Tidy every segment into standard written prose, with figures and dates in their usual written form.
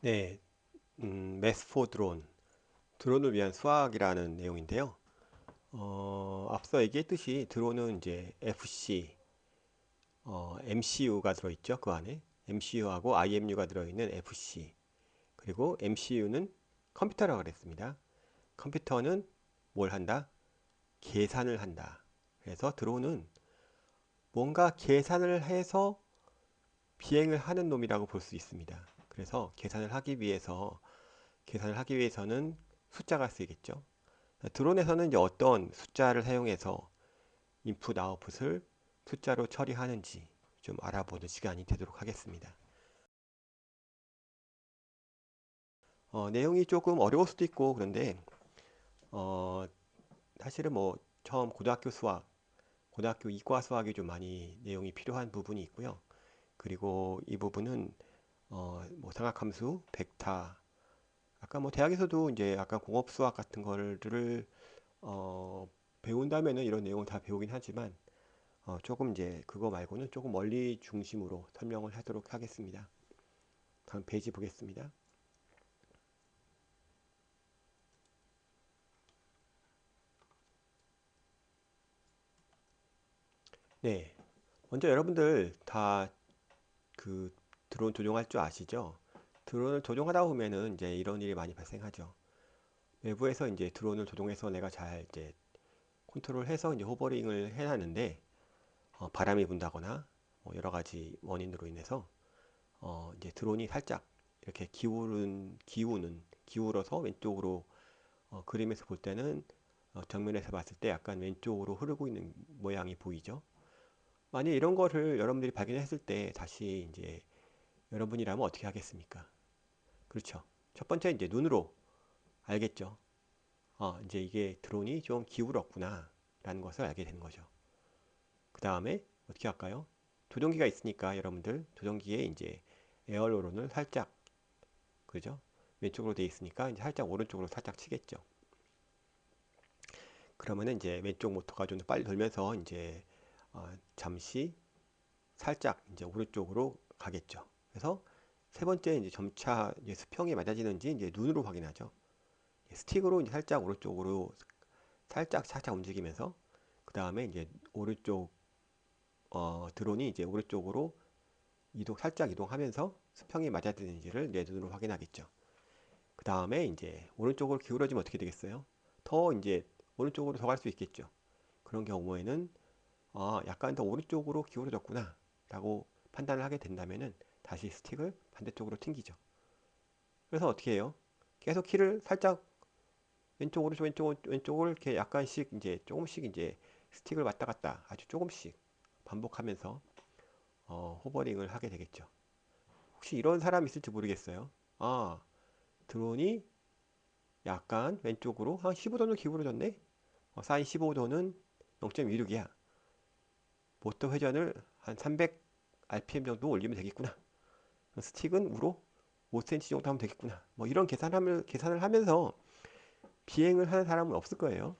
네, 메스포 드론, 드론을 위한 수학이라는 내용인데요. 앞서 얘기했듯이 드론은 이제 FC, MCU가 들어있죠. 그 안에 MCU하고 IMU가 들어있는 FC, 그리고 MCU는 컴퓨터라고 그랬습니다. 컴퓨터는 뭘 한다? 계산을 한다. 그래서 드론은 뭔가 계산을 해서 비행을 하는 놈이라고 볼 수 있습니다. 그래서 계산을 하기 위해서는 숫자가 쓰이겠죠. 드론에서는 이제 어떤 숫자를 사용해서 인풋, 아웃풋을 숫자로 처리하는지 좀 알아보는 시간이 되도록 하겠습니다. 내용이 조금 어려울 수도 있고 그런데 어, 사실은 뭐 처음 고등학교 이과 수학이 좀 많이 내용이 필요한 부분이 있고요. 그리고 이 부분은 뭐 삼각함수, 벡터, 아까 뭐 대학에서도 이제 약간 공업 수학 같은 거를 어, 배운다면은 이런 내용을 다 배우긴 하지만 조금 이제 그거 말고는 조금 원리 중심으로 설명을 하도록 하겠습니다. 다음 페이지 보겠습니다. 네. 먼저 여러분들 다 그 드론 조종할 줄 아시죠? 드론을 조종하다 보면은 이제 이런 일이 많이 발생하죠. 외부에서 이제 드론을 조종해서 내가 잘 이제 컨트롤해서 이제 호버링을 해놨는데 바람이 분다거나 여러 가지 원인으로 인해서 이제 드론이 살짝 이렇게 기울어서 왼쪽으로 그림에서 볼 때는 정면에서 봤을 때 약간 왼쪽으로 흐르고 있는 모양이 보이죠. 만약 이런 거를 여러분들이 발견했을 때 다시 이제 여러분이라면 어떻게 하겠습니까? 그렇죠. 첫 번째 이제 눈으로 알겠죠. 이제 이게 드론이 좀 기울었구나 라는 것을 알게 되는 거죠. 그 다음에 어떻게 할까요? 조종기가 있으니까 여러분들 조종기에 이제 에어로론을 살짝, 그죠? 왼쪽으로 돼 있으니까 이제 살짝 오른쪽으로 살짝 치겠죠. 그러면은 이제 왼쪽 모터가 좀 더 빨리 돌면서 이제 잠시 살짝 이제 오른쪽으로 가겠죠. 그래서 세 번째 이제 점차 이제 수평이 맞아지는지 이제 눈으로 확인하죠. 스틱으로 이제 살짝 오른쪽으로 살짝 움직이면서 그 다음에 이제 오른쪽 드론이 이제 오른쪽으로 살짝 이동하면서 수평이 맞아지는지를 내 눈으로 확인하겠죠. 그 다음에 이제 오른쪽으로 기울어지면 어떻게 되겠어요? 더 이제 오른쪽으로 더 갈 수 있겠죠. 그런 경우에는 약간 더 오른쪽으로 기울어졌구나 라고 판단을 하게 된다면은 다시 스틱을 반대쪽으로 튕기죠. 그래서 어떻게 해요? 계속 키를 살짝 왼쪽을 이렇게 약간씩 이제 조금씩 이제 스틱을 왔다 갔다 아주 조금씩 반복하면서 호버링을 하게 되겠죠. 혹시 이런 사람 있을지 모르겠어요. 드론이 약간 왼쪽으로 한 15도는 기울어졌네. 사인 15도는 0.26이야. 모터 회전을 한 300 RPM 정도 올리면 되겠구나. 스틱은 우로 5cm 정도 하면 되겠구나. 뭐 이런 계산을 하면서 비행을 하는 사람은 없을 거예요.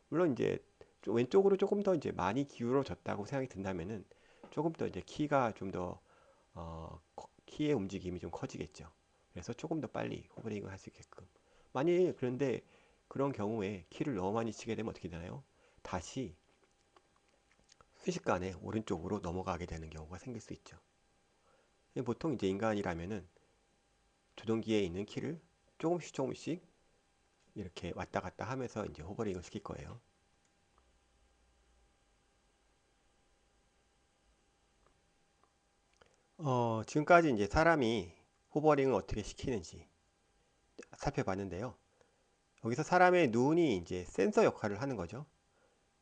물론 이제 왼쪽으로 조금 더 이제 많이 기울어졌다고 생각이 든다면은 조금 더 이제 키가 좀 더 키의 움직임이 좀 커지겠죠. 그래서 조금 더 빨리 호버링을 할 수 있게끔. 만약 그런데 그런 경우에 키를 너무 많이 치게 되면 어떻게 되나요? 다시 순식간에 오른쪽으로 넘어가게 되는 경우가 생길 수 있죠. 보통 이제 인간이라면은 조종기에 있는 키를 조금씩 이렇게 왔다 갔다 하면서 이제 호버링을 시킬 거예요. 지금까지 이제 사람이 호버링을 어떻게 시키는지 살펴봤는데요. 여기서 사람의 눈이 이제 센서 역할을 하는 거죠.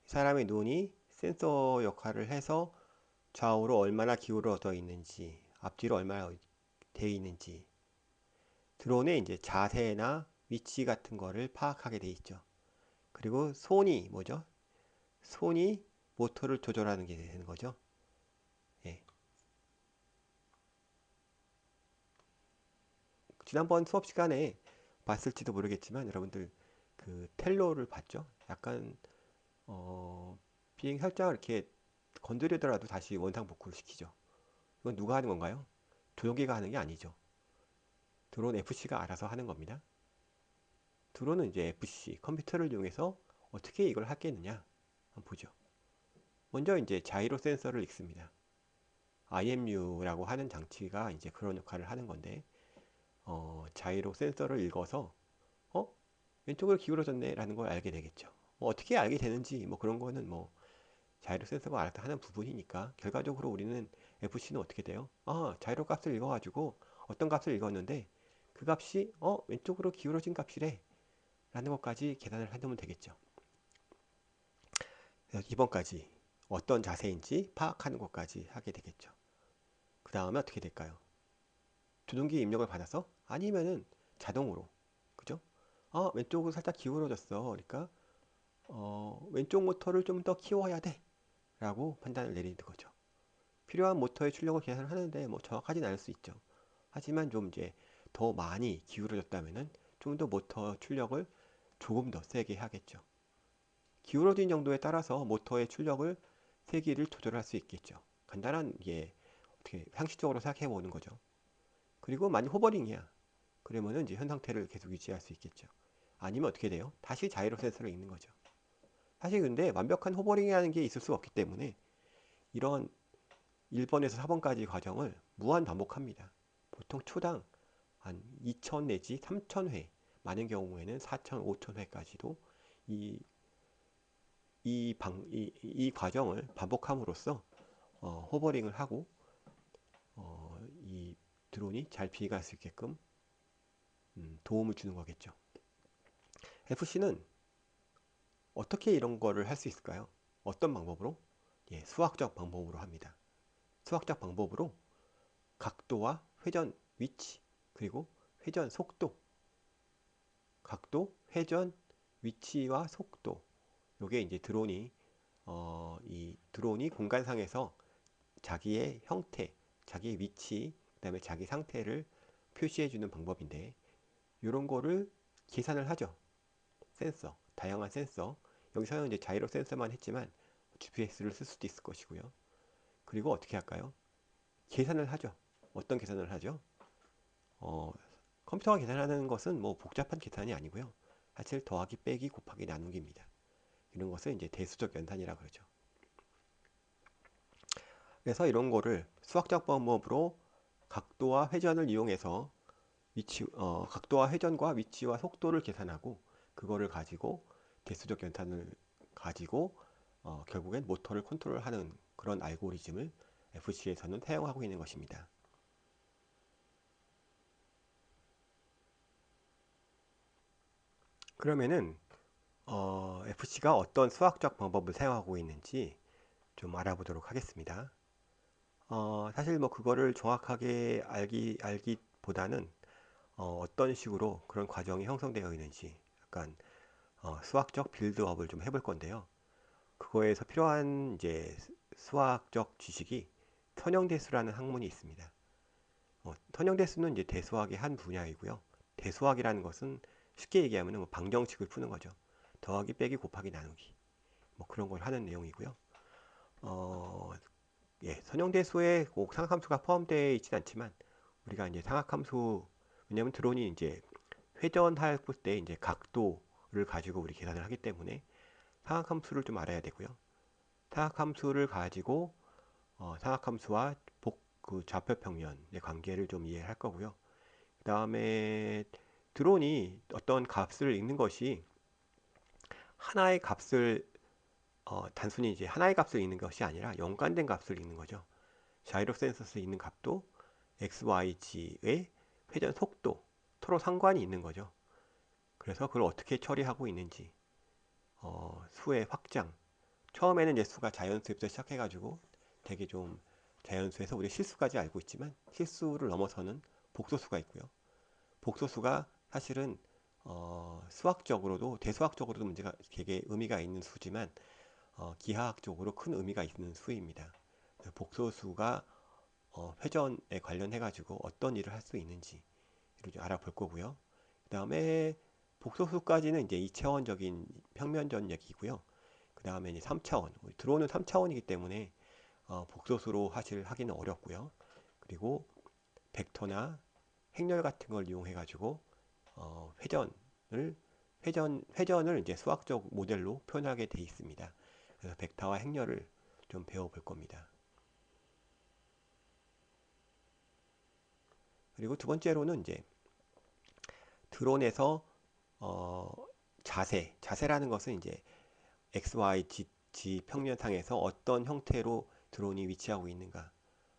사람의 눈이 센서 역할을 해서 좌우로 얼마나 기울어져 있는지, 앞뒤로 얼마나 되어 있는지, 드론의 이제 자세나 위치 같은 거를 파악하게 돼 있죠. 그리고 손이 뭐죠? 손이 모터를 조절하는 게 되는 거죠. 예. 지난번 수업 시간에 봤을지도 모르겠지만 여러분들 그 텔로를 봤죠? 약간 비행 살짝 이렇게 건드리더라도 다시 원상복구를 시키죠. 이건 누가 하는 건가요? 조종기가 하는 게 아니죠. 드론 FC가 알아서 하는 겁니다. 드론은 이제 FC 컴퓨터를 이용해서 어떻게 이걸 하겠느냐 한번 보죠. 먼저 이제 자이로 센서를 읽습니다. IMU라고 하는 장치가 이제 그런 역할을 하는 건데, 자이로 센서를 읽어서 어? 왼쪽으로 기울어졌네 라는 걸 알게 되겠죠. 뭐 어떻게 알게 되는지 뭐 그런 거는 뭐 자이로 센서가 알아서 하는 부분이니까, 결과적으로 우리는 FC는 어떻게 돼요? 자이로 값을 읽어가지고 어떤 값을 읽었는데 그 값이 왼쪽으로 기울어진 값이래 라는 것까지 계산을 해두면 되겠죠. 그래서 이번까지 어떤 자세인지 파악하는 것까지 하게 되겠죠. 그 다음에 어떻게 될까요? 주둔기 입력을 받아서, 아니면은 자동으로, 그죠? 왼쪽으로 살짝 기울어졌어. 그러니까 왼쪽 모터를 좀 더 키워야 돼 라고 판단을 내리는 거죠. 필요한 모터의 출력을 계산을 하는데 뭐 정확하진 않을 수 있죠. 하지만 좀 이제 더 많이 기울어졌다면은 좀 더 모터 출력을 조금 더 세게 하겠죠. 기울어진 정도에 따라서 모터의 출력을 세기를 조절할 수 있겠죠. 간단한 게 어떻게 상식적으로 생각해 보는 거죠. 그리고 만약 호버링이야, 그러면은 이제 현 상태를 계속 유지할 수 있겠죠. 아니면 어떻게 돼요? 다시 자이로 센서를 읽는 거죠. 사실 근데 완벽한 호버링이라는 게 있을 수 없기 때문에 이런 1번에서 4번까지 과정을 무한 반복합니다. 보통 초당 한 2000 내지 3000회, 많은 경우에는 4000, 5000회까지도 이, 이 과정을 반복함으로써 호버링을 하고 이 드론이 잘 비행할 수 있게끔 도움을 주는 거겠죠. FC는 어떻게 이런 거를 할 수 있을까요? 어떤 방법으로? 예, 수학적 방법으로 합니다. 수학적 방법으로 각도와 회전 위치, 그리고 회전 속도, 각도, 회전, 위치와 속도. 요게 이제 드론이 이 드론이 공간상에서 자기의 형태, 자기의 위치, 그다음에 자기 상태를 표시해 주는 방법인데, 이런 거를 계산을 하죠. 센서, 다양한 센서. 여기서는 이제 자이로 센서만 했지만 GPS를 쓸 수도 있을 것이고요. 그리고 어떻게 할까요? 계산을 하죠. 어떤 계산을 하죠? 어, 컴퓨터가 계산하는 것은 뭐 복잡한 계산이 아니고요. 사실 더하기, 빼기, 곱하기, 나누기입니다. 이런 것을 이제 대수적 연산이라 그러죠. 그래서 이런 거를 수학적 방법으로 각도와 회전을 이용해서 각도와 회전과 위치와 속도를 계산하고, 그거를 가지고 대수적 연산을 가지고 결국엔 모터를 컨트롤하는 그런 알고리즘을 FC에서는 사용하고 있는 것입니다. 그러면은 FC가 어떤 수학적 방법을 사용하고 있는지 좀 알아보도록 하겠습니다. 사실 뭐 그거를 정확하게 알기보다는 어떤 식으로 그런 과정이 형성되어 있는지 약간 수학적 빌드업을 좀 해볼 건데요. 그거에서 필요한 이제 수학적 지식이 선형대수라는 학문이 있습니다. 선형대수는 이제 대수학의 한 분야이고요. 대수학이라는 것은 쉽게 얘기하면 뭐 방정식을 푸는 거죠. 더하기, 빼기, 곱하기, 나누기. 뭐 그런 걸 하는 내용이고요. 어, 예, 선형대수에 꼭 상함수가 포함되어 있진 않지만, 우리가 이제 상함수, 왜냐면 드론이 이제 회전할 때 이제 각도를 가지고 우리 계산을 하기 때문에 상함수를 좀 알아야 되고요. 상함수를 가지고 상함수와 그 좌표 평면의 관계를 좀 이해할 거고요. 그 다음에 드론이 어떤 값을 읽는 것이 하나의 값을 단순히 이제 하나의 값을 읽는 것이 아니라 연관된 값을 읽는 거죠. 자이로 센서스 있는 값도 x, y, g의 회전 속도 서로 상관이 있는 거죠. 그래서 그걸 어떻게 처리하고 있는지, 수의 확장. 처음에는 이제 수가 자연수에서 시작해가지고 되게 좀 자연수에서 우리 실수까지 알고 있지만, 실수를 넘어서는 복소수가 있고요. 복소수가 사실은 수학적으로도 대수학적으로도 문제가 되게 의미가 있는 수지만 기하학적으로 큰 의미가 있는 수입니다. 복소수가 회전에 관련해 가지고 어떤 일을 할 수 있는지 를 알아볼 거고요. 그 다음에 복소수까지는 이제 2차원적인 평면전 얘기고요. 그 다음에 이제 3차원, 드론은 3차원이기 때문에 복소수로 사실 하기는 어렵고요. 그리고 벡터나 행렬 같은 걸 이용해 가지고 회전을 이제 수학적 모델로 표현하게 돼 있습니다. 그래서 벡터와 행렬을 좀 배워볼 겁니다. 그리고 두 번째로는 이제 드론에서 어, 자세라는 것은 이제 X, Y, Z 평면상에서 어떤 형태로 드론이 위치하고 있는가.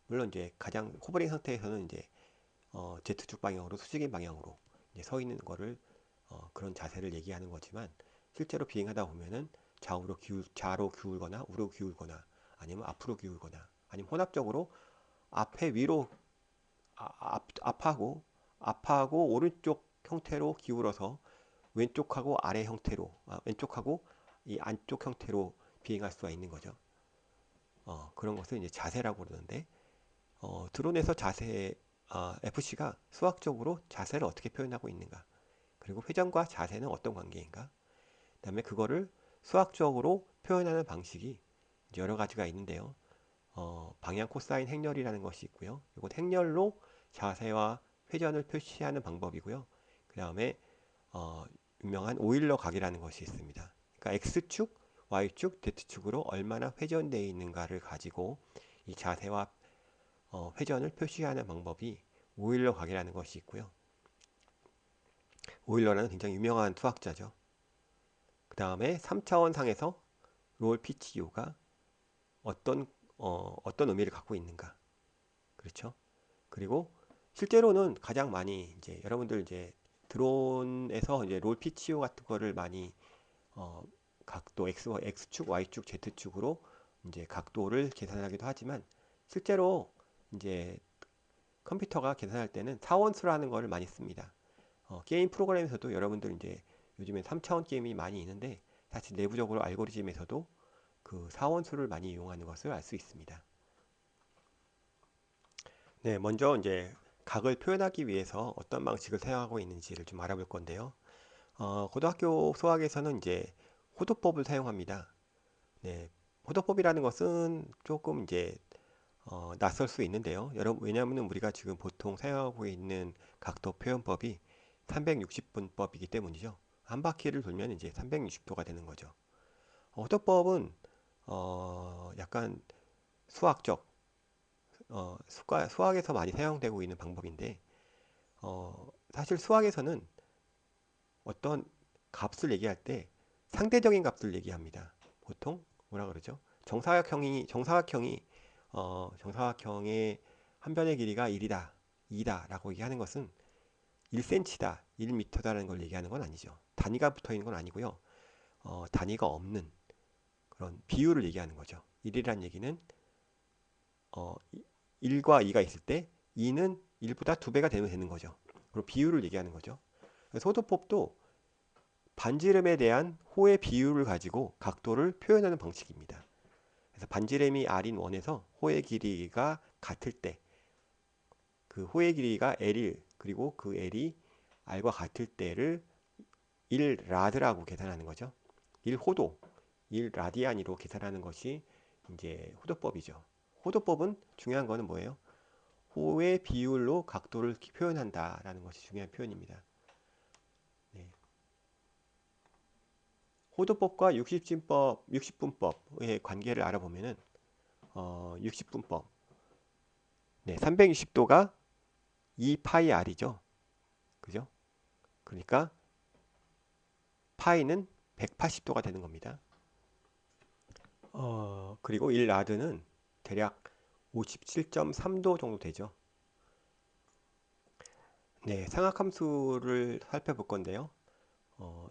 물론 이제 가장 호버링 상태에서는 이제 Z축 방향으로 수직인 방향으로 이제 서 있는 거를 그런 자세를 얘기하는 거지만 실제로 비행하다 보면은 좌로 기울거나 우로 기울거나 아니면 앞으로 기울거나 아니면 혼합적으로 앞에 위로 앞하고 오른쪽 형태로 기울어서 왼쪽하고 아래 형태로 왼쪽하고 이 안쪽 형태로 비행할 수가 있는 거죠. 그런 것을 이제 자세라고 그러는데 드론에서 FC가 수학적으로 자세를 어떻게 표현하고 있는가 그리고 회전과 자세는 어떤 관계인가 그다음에 그거를 수학적으로 표현하는 방식이 여러 가지가 있는데요. 방향 코사인 행렬이라는 것이 있고요. 이건 행렬로 자세와 회전을 표시하는 방법이고요. 그 다음에 유명한 오일러 각이라는 것이 있습니다. 그러니까 X축, Y축, Z축으로 얼마나 회전되어 있는가를 가지고 이 자세와 회전을 표시하는 방법이 오일러 각이라는 것이 있고요. 오일러는 굉장히 유명한 수학자죠. 그 다음에 3차원 상에서 롤 PTO가 어떤 어떤 의미를 갖고 있는가. 그렇죠? 그리고 실제로는 가장 많이 이제 여러분들 이제 드론에서 이제 롤 PTO 같은 거를 많이 어, 각도 X축, Y축, Z축으로 이제 각도를 계산하기도 하지만 실제로 이제 컴퓨터가 계산할 때는 사원수라는 거를 많이 씁니다. 게임 프로그램에서도 여러분들 이제 요즘에 3차원 게임이 많이 있는데 사실 내부적으로 알고리즘에서도 그 사원수를 많이 이용하는 것을 알 수 있습니다. 네, 먼저 이제 각을 표현하기 위해서 어떤 방식을 사용하고 있는지를 좀 알아볼 건데요. 고등학교 수학에서는 이제 호도법을 사용합니다. 네, 호도법이라는 것은 조금 이제 낯설 수 있는데요. 여러분, 왜냐하면 우리가 지금 보통 사용하고 있는 각도 표현법이 360분법이기 때문이죠. 한 바퀴를 돌면 이제 360도가 되는 거죠. 호도법은 약간 수학적, 수학에서 많이 사용되고 있는 방법인데, 사실 수학에서는 어떤 값을 얘기할 때 상대적인 값을 얘기합니다. 보통 뭐라 그러죠? 정사각형의 한 변의 길이가 1이다, 2다 라고 얘기하는 것은 1cm다, 1m다라는 걸 얘기하는 건 아니죠. 단위가 붙어 있는 건 아니고요. 단위가 없는 그런 비율을 얘기하는 거죠. 1이란 얘기는 어, 1과 2가 있을 때 2는 1보다 2배가 되는 거죠. 그리고 비율을 얘기하는 거죠. 소도법도 반지름에 대한 호의 비율을 가지고 각도를 표현하는 방식입니다. 그래서 반지름이 r인 원에서 호의 길이가 같을 때 그 호의 길이가 L 그리고 그 L이 R과 같을 때를 1라드라고 계산하는 거죠. 1호도, 1라디안으로 계산하는 것이 이제 호도법이죠. 호도법은 중요한 거는 뭐예요? 호의 비율로 각도를 표현한다라는 것이 중요한 표현입니다. 네. 호도법과 60분법의 관계를 알아보면은 60분법, 네, 360도가 2파이 r이죠. 그죠? 그러니까 파이는 180도가 되는 겁니다. 그리고 1라드는 대략 57.3도 정도 되죠. 네, 삼각함수를 살펴볼 건데요.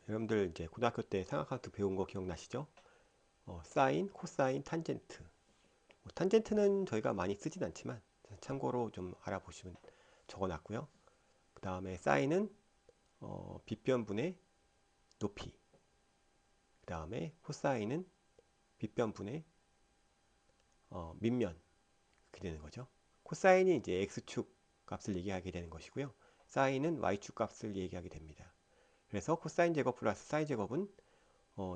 여러분들 이제 고등학교 때 삼각함수 배운 거 기억나시죠? 사인, 코사인, 탄젠트. 탄젠트는 저희가 많이 쓰진 않지만 참고로 좀 알아보시면 적어놨고요. 그 다음에 사인은 빗변분의 높이. 그 다음에 코사인은 빗변분의 밑면. 이렇게 되는 거죠. 코사인이 이제 x축 값을 얘기하게 되는 것이고요. 사인은 y축 값을 얘기하게 됩니다. 그래서 코사인 제곱 플러스 사인 제곱은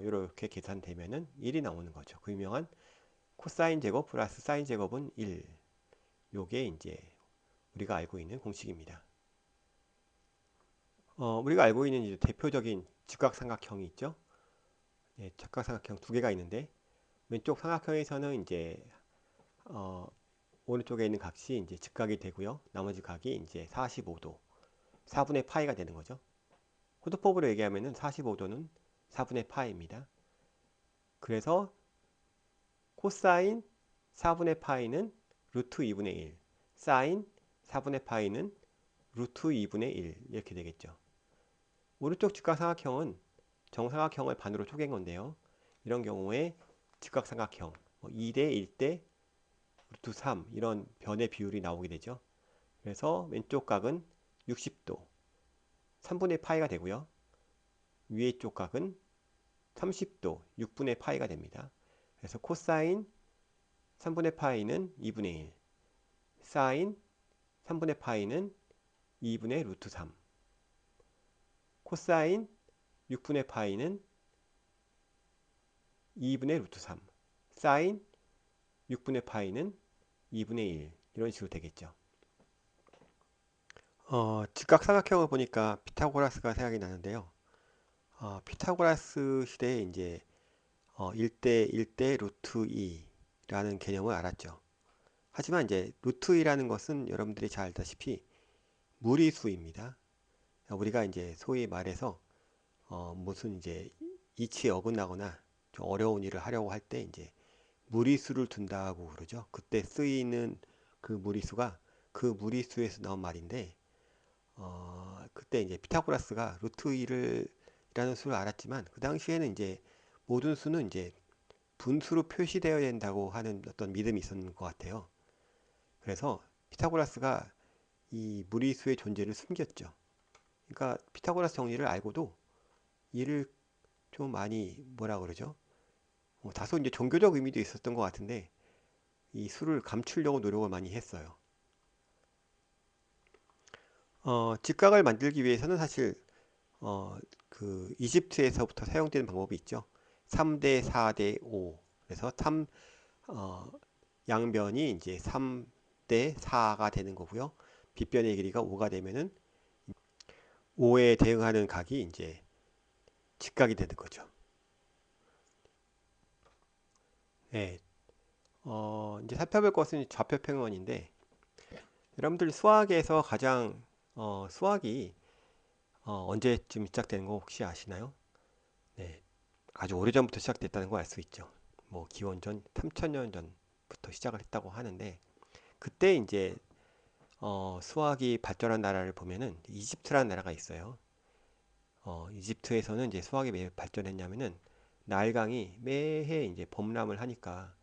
이렇게 계산되면은 1이 나오는 거죠. 그 유명한 코사인 제곱 플러스 사인 제곱은 1. 요게 이제 우리가 알고 있는 공식입니다. 우리가 알고 있는 이제 대표적인 직각삼각형이 있죠. 예, 직각삼각형 두 개가 있는데 왼쪽 삼각형에서는 이제 어, 오른쪽에 있는 값이 이제 직각이 되고요. 나머지 각이 이제 45도, 4분의 파이가 되는 거죠. 호도법으로 얘기하면은 45도는 4분의 파이입니다. 그래서 코사인 4분의 파이는 루트 2분의 1, 사인 4분의 파이는 루트 2분의 1 이렇게 되겠죠. 오른쪽 직각삼각형은 정삼각형을 반으로 쪼갠 건데요. 이런 경우에 직각삼각형 2대 1대 루트 3 이런 변의 비율이 나오게 되죠. 그래서 왼쪽 각은 60도 3분의 파이가 되고요. 위에 쪽 각은 30도 6분의 파이가 됩니다. 그래서 코사인 3분의 파이는 2분의 1, 사인 3분의 파이는 2분의 루트 3, 코사인 6분의 파이는 2분의 루트 3, 사인 6분의 파이는 2분의 1 이런 식으로 되겠죠. 직각삼각형을 보니까 피타고라스가 생각이 나는데요. 피타고라스 시대에 이제 1대 1대 루트 2라는 개념을 알았죠. 하지만 이제 루트 2라는 것은 여러분들이 잘 알다시피 무리수입니다. 우리가 이제 소위 말해서 무슨 이제 이치에 어긋나거나 좀 어려운 일을 하려고 할 때 이제 무리수를 둔다고 그러죠. 그때 쓰이는 그 무리수가 그 무리수에서 나온 말인데 그때 이제 피타고라스가 루트 2를 이라는 수를 알았지만 그 당시에는 이제 모든 수는 이제 분수로 표시되어야 된다고 하는 어떤 믿음이 있었는 것 같아요. 그래서 피타고라스가 이 무리수의 존재를 숨겼죠. 그러니까 피타고라스 정리를 알고도 이를 좀 많이 뭐라 그러죠? 다소 이제 종교적 의미도 있었던 것 같은데 이 수를 감추려고 노력을 많이 했어요. 직각을 만들기 위해서는 사실 그 이집트에서부터 사용되는 방법이 있죠. 3대 4대 5. 그래서 양변이 이제 3대 4가 되는 거고요. 빗변의 길이가 5가 되면은 5에 대응하는 각이 이제 직각이 되는 거죠. 네, 이제 살펴볼 것은 좌표평면인데 여러분들 수학에서 가장 수학이 언제쯤 시작되는 거 혹시 아시나요? 네, 아주 오래전부터 시작됐다는 거 알 수 있죠. 뭐 기원전 3000년 전부터 시작을 했다고 하는데 그때 이제 수학이 발전한 나라를 보면은 이집트라는 나라가 있어요. 이집트에서는 이제 수학이 왜 발전했냐면은 나일강이 매해 이제 범람을 하니까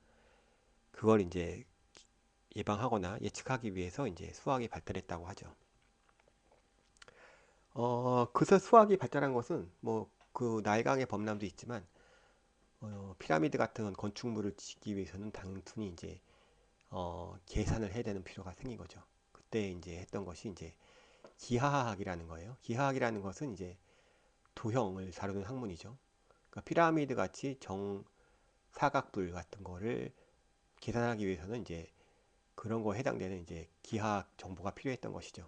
그걸 이제 예방하거나 예측하기 위해서 이제 수학이 발달했다고 하죠. 그래서 수학이 발달한 것은 뭐 그 나일강의 범람도 있지만 피라미드 같은 건축물을 짓기 위해서는 단순히 이제 계산을 해야 되는 필요가 생긴 거죠. 그때 이제 했던 것이 이제 기하학이라는 거예요. 기하학이라는 것은 이제 도형을 다루는 학문이죠. 그러니까 피라미드 같이 정사각뿔 같은 거를 계산하기 위해서는 이제 그런 거에 해당되는 이제 기하학 정보가 필요했던 것이죠.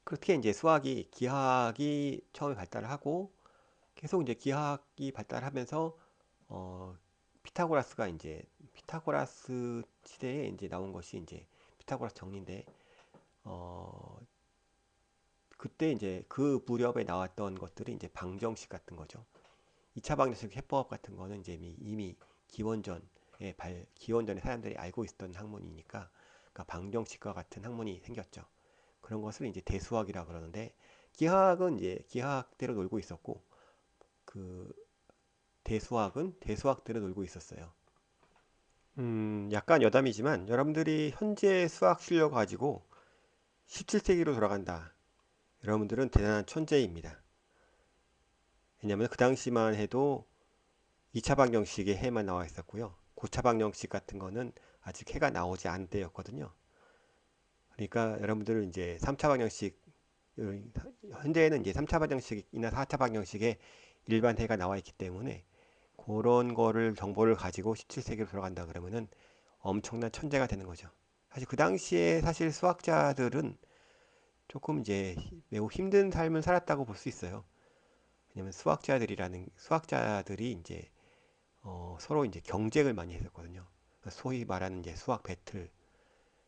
그렇게 이제 수학이 기하학이 처음에 발달을 하고 계속 이제 기하학이 발달하면서 어, 피타고라스가 이제 피타고라스 시대에 이제 나온 것이 이제 피타고라스 정리인데 어, 그때 이제 그 무렵에 나왔던 것들이 이제 방정식 같은 거죠. 2차 방정식 해법 같은 거는 이제 이미 기원전에 사람들이 알고 있었던 학문이니까 그러니까 방정식과 같은 학문이 생겼죠. 그런 것을 이제 대수학이라 그러는데 기하학은 이제 기하학대로 놀고 있었고 그 대수학은 대수학대로 놀고 있었어요. 약간 여담이지만 여러분들이 현재 수학 실력 가지고 17세기로 돌아간다. 여러분들은 대단한 천재입니다. 왜냐하면 그 당시만 해도 2차 방정식의 해만 나와 있었고요. 고차 방정식 같은 거는 아직 해가 나오지 않은 때였거든요. 그러니까 여러분들은 이제 3차 방정식 현재는 이제 3차 방정식이나 4차 방정식에 일반 해가 나와 있기 때문에 그런 거를 정보를 가지고 17세기로 돌아간다 그러면은 엄청난 천재가 되는 거죠. 사실 그 당시에 사실 수학자들은 조금 이제 매우 힘든 삶을 살았다고 볼 수 있어요. 왜냐면 수학자들이 이제 서로 이제 경쟁을 많이 했었거든요. 그러니까 소위 말하는 이제 수학 배틀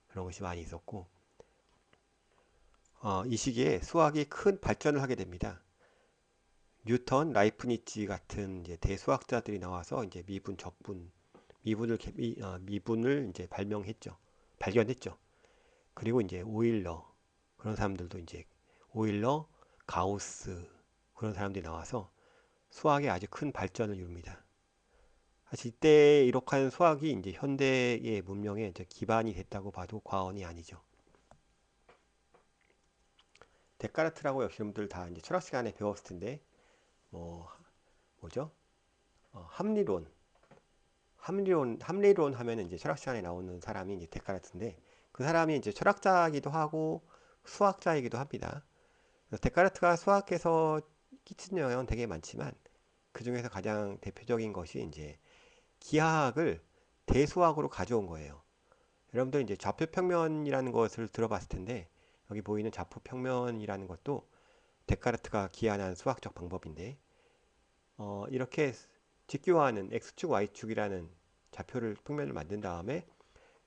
그런 것이 많이 있었고, 이 시기에 수학이 큰 발전을 하게 됩니다. 뉴턴, 라이프니츠 같은 이제 대수학자들이 나와서 이제 미분, 적분, 미분을 이제 발견했죠. 그리고 이제 오일러 그런 사람들도 이제 오일러, 가우스 그런 사람들이 나와서 수학에 아주 큰 발전을 이룹니다. 사실 이때 이룩한 수학이 이제 현대의 문명의 이제 기반이 됐다고 봐도 과언이 아니죠. 데카르트라고 역시 여러분들 다 이제 철학 시간에 배웠을 텐데 뭐 뭐죠? 합리론, 합리론 하면은 이제 철학 시간에 나오는 사람이 이제 데카르트인데 그 사람이 이제 철학자이기도 하고 수학자이기도 합니다. 그래서 데카르트가 수학에서 끼친 영향은 되게 많지만 그 중에서 가장 대표적인 것이 이제 기하학을 대수학으로 가져온 거예요. 여러분들 이제 좌표평면이라는 것을 들어봤을 텐데 여기 보이는 좌표평면이라는 것도 데카르트가 기하한 수학적 방법인데 이렇게 직교화하는 x축 y축이라는 좌표를 평면을 만든 다음에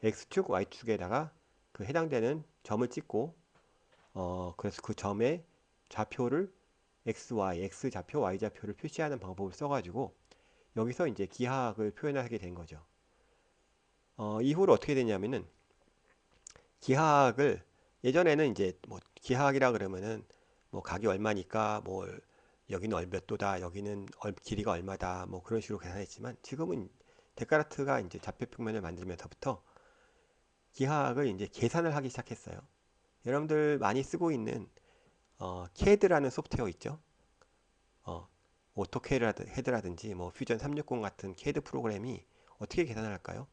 x축 y축에다가 그 해당되는 점을 찍고 그래서 그 점에 좌표를 x 좌표 y 좌표를 표시하는 방법을 써가지고 여기서 이제 기하학을 표현하게 된 거죠. 이후로 어떻게 됐냐면은 기하학을 예전에는 이제 뭐 기하학이라 그러면은 뭐 각이 얼마니까 뭐 여기는 몇 도다 여기는 길이가 얼마다 뭐 그런 식으로 계산했지만 지금은 데카르트가 이제 좌표평면을 만들면서부터 기하학을 이제 계산을 하기 시작했어요. 여러분들 많이 쓰고 있는 CAD라는 소프트웨어 있죠? 어, 오토캐드라든지 뭐 퓨전 360 같은 CAD 프로그램이 어떻게 계산을 할까요?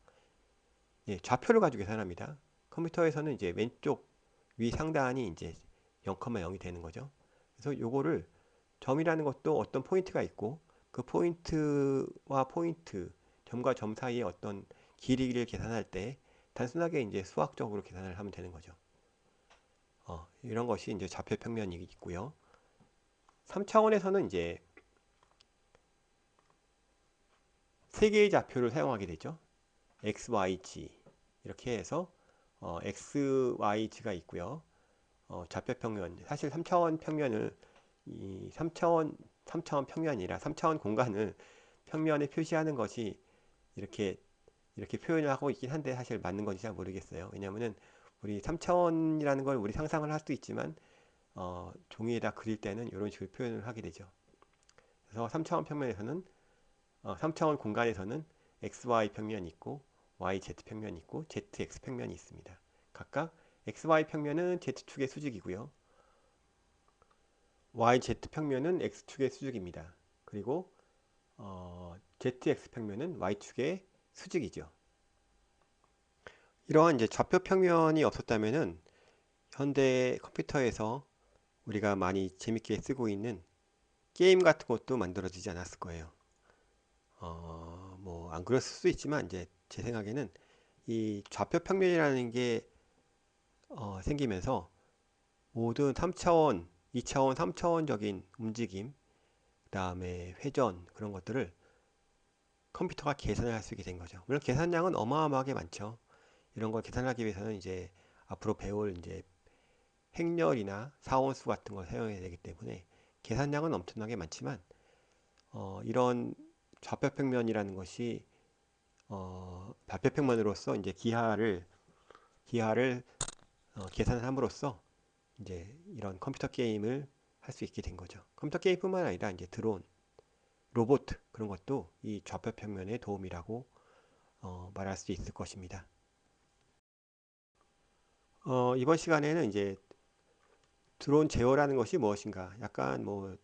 예, 좌표를 가지고 계산합니다. 컴퓨터에서는 이제 왼쪽 위 상단이 이제 0,0이 되는 거죠. 그래서 요거를 점이라는 것도 어떤 포인트가 있고 그 포인트와 포인트, 점과 점 사이에 어떤 길이를 계산할 때 단순하게 이제 수학적으로 계산을 하면 되는 거죠. 이런 것이 이제 좌표 평면이 있고요. 3차원에서는 이제 세 개의 좌표를 사용하게 되죠. x, y, g 이렇게 해서 x, y, g가 있고요. 좌표 평면 사실 3차원 평면을 이 3차원 평면이라 3차원 공간을 평면에 표시하는 것이 이렇게 표현을 하고 있긴 한데 사실 맞는 건지 잘 모르겠어요. 왜냐면은 우리 3차원이라는 걸 우리 상상을 할 수 있지만 종이에다 그릴 때는 이런 식으로 표현을 하게 되죠. 그래서 3차원 평면에서는 3차원 공간에서는 XY 평면이 있고 YZ 평면이 있고 ZX 평면이 있습니다. 각각 XY 평면은 Z축의 수직이고요. YZ 평면은 X축의 수직입니다. 그리고 ZX 평면은 Y축의 수직이죠. 이러한 이제 좌표 평면이 없었다면은 현대 컴퓨터에서 우리가 많이 재밌게 쓰고 있는 게임 같은 것도 만들어지지 않았을 거예요. 뭐 안 그랬을 수도 있지만 이제 제 생각에는 이 좌표 평면이라는 게 생기면서 모든 3차원, 2차원, 3차원적인 움직임, 그다음에 회전 그런 것들을 컴퓨터가 계산을 할 수 있게 된 거죠. 물론 계산량은 어마어마하게 많죠. 이런 걸 계산하기 위해서는 이제 앞으로 배울 이제 행렬이나 사원수 같은 걸 사용해야 되기 때문에 계산량은 엄청나게 많지만 이런 좌표평면이라는 것이 좌표평면으로서 이제 기하를 계산을 함으로써 이제 이런 컴퓨터 게임을 할 수 있게 된 거죠. 컴퓨터 게임뿐만 아니라 이제 드론, 로봇 그런 것도 이 좌표평면의 도움이라고 말할 수 있을 것입니다. 이번 시간에는 이제 드론 제어라는 것이 무엇인가? 약간 뭐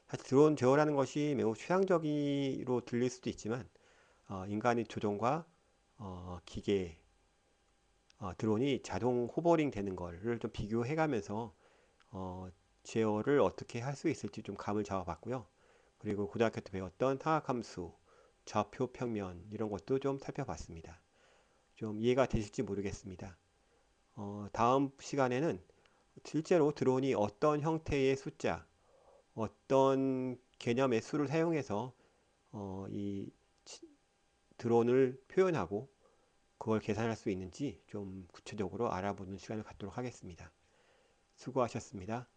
사실 드론 제어라는 것이 매우 추상적으로 들릴 수도 있지만 인간의 조종과 기계 드론이 자동 호버링 되는 거를 좀 비교해 가면서 어, 제어를 어떻게 할 수 있을지 좀 감을 잡아봤고요. 그리고 고등학교 때 배웠던 타각함수, 좌표 평면 이런 것도 좀 살펴봤습니다. 좀 이해가 되실지 모르겠습니다. 다음 시간에는 실제로 드론이 어떤 형태의 숫자, 어떤 개념의 수를 사용해서 이 드론을 표현하고 그걸 계산할 수 있는지 좀 구체적으로 알아보는 시간을 갖도록 하겠습니다. 수고하셨습니다.